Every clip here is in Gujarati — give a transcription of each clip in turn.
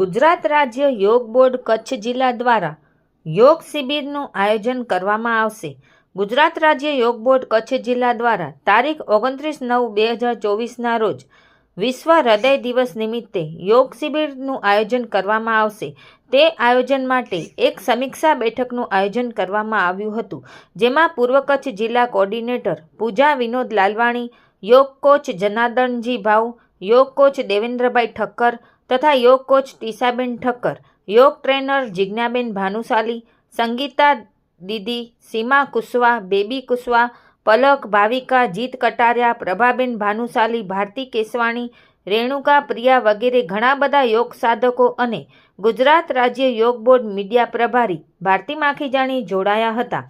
ગુજરાત રાજ્ય યોગ બોર્ડ કચ્છ જિલ્લા દ્વારા યોગ શિબિરનું આયોજન કરવામાં આવશે. ગુજરાત રાજ્ય યોગ બોર્ડ કચ્છ જિલ્લા દ્વારા તારીખ 29/9/2024ના રોજ વિશ્વ હૃદય દિવસ નિમિત્તે યોગ શિબિરનું આયોજન કરવામાં આવશે. તે આયોજન માટે એક સમીક્ષા બેઠકનું આયોજન કરવામાં આવ્યું હતું, જેમાં પૂર્વ કચ્છ જિલ્લા કોર્ડિનેટર પૂજા વિનોદ લાલવાણી, યોગ કોચ જનાર્દનજી ભાઉ, યોગ કોચ દેવેન્દ્રભાઈ ઠક્કર તથા યોગ કોચ ટીસાબેન ઠક્કર, યોગ ટ્રેનર જિજ્ઞાબેન ભાનુશાલી, સંગીતા દીદી, સીમા કુશવા, બેબી કુશવા, પલક, ભાવિકા, જીત કટારિયા, પ્રભાબેન ભાનુશાલી, ભારતી કેસવાણી, રેણુકા પ્રિયા વગેરે ઘણા બધા યોગ સાધકો અને ગુજરાત રાજ્ય યોગ બોર્ડ મીડિયા પ્રભારી ભારતી માખીજાણી જોડાયા હતા.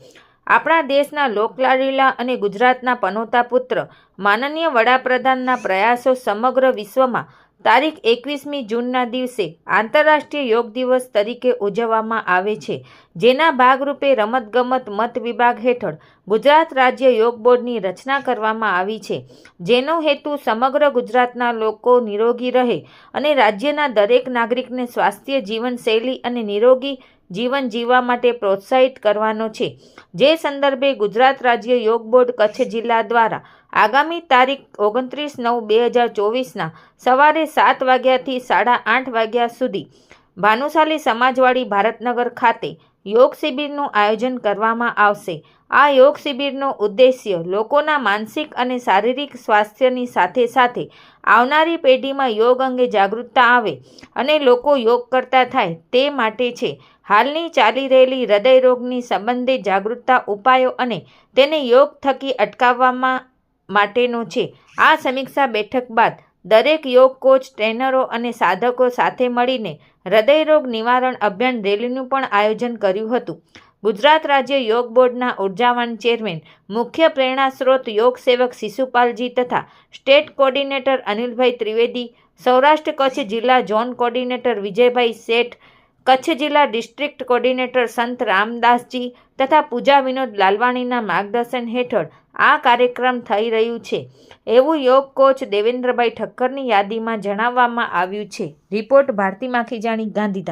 આપણા દેશના લોકલાડીલા અને ગુજરાતના પનોતા પુત્ર માનનીય વડાપ્રધાનના પ્રયાસો સમગ્ર વિશ્વમાં તારીખ 21મી જૂનના દિવસે આંતરરાષ્ટ્રીય યોગ દિવસ તરીકે ઉજવવામાં આવે છે, જેના ભાગરૂપે રમતગમત મત વિભાગ હેઠળ ગુજરાત રાજ્ય યોગ બોર્ડની રચના કરવામાં આવી છે, જેનો હેતુ સમગ્ર ગુજરાતના લોકો નિરોગી રહે અને રાજ્યના દરેક નાગરિકને સ્વાસ્થ્ય જીવનશૈલી અને નિરોગી જીવન જીવવા માટે પ્રોત્સાહિત કરવાનો છે. જે સંદર્ભે ગુજરાત રાજ્ય યોગ બોર્ડ કચ્છ જિલ્લા દ્વારા આગામી તારીખ 29/9/2024ના સવારે 7 વાગ્યાથી 8:30 વાગ્યા સુધી ભાનુશાલી સમાજવાડી ભારતનગર ખાતે યોગ શિબિરનું આયોજન કરવામાં આવશે. આ યોગ શિબિરનો ઉદ્દેશ્ય લોકોના માનસિક અને શારીરિક સ્વાસ્થ્યની સાથે સાથે આવનારી પેઢીમાં યોગ અંગે જાગૃતતા આવે અને લોકો યોગ કરતા થાય તે માટે છે. હાલની ચાલી રહેલી હૃદય રોગની સંબંધિત જાગૃતતા ઉપાયો અને તેને યોગ થકી અટકાવવામાં માટેનો છે. આ સમીક્ષા બેઠક બાદ દરેક યોગ કોચ, ટ્રેનરો અને સાધકો સાથે મળીને હૃદયરોગ નિવારણ અભિયાન રેલીનું પણ આયોજન કર્યું હતું. ગુજરાત રાજ્ય યોગ બોર્ડના ઉર્જાવાન ચેરમેન, મુખ્ય પ્રેરણા સ્ત્રોત યોગ સેવક શિશુપાલજી તથા સ્ટેટ કોર્ડિનેટર અનિલભાઈ ત્રિવેદી, સૌરાષ્ટ્ર કચ્છ જિલ્લા ઝોન કોર્ડિનેટર વિજયભાઈ શેઠ, કચ્છ જિલ્લા ડિસ્ટ્રિક્ટ કોર્ડિનેટર સંત રામદાસજી તથા પૂજા વિનોદ લાલવાણીના માર્ગદર્શન હેઠળ આ કાર્યક્રમ થઈ રહ્યું છે, એવું યોગ કોચ દેવેન્દ્રભાઈ ઠક્કરની યાદીમાં જણાવવામાં આવ્યું છે. રિપોર્ટ ભારતી માખીજાણી, ગાંધીધામ.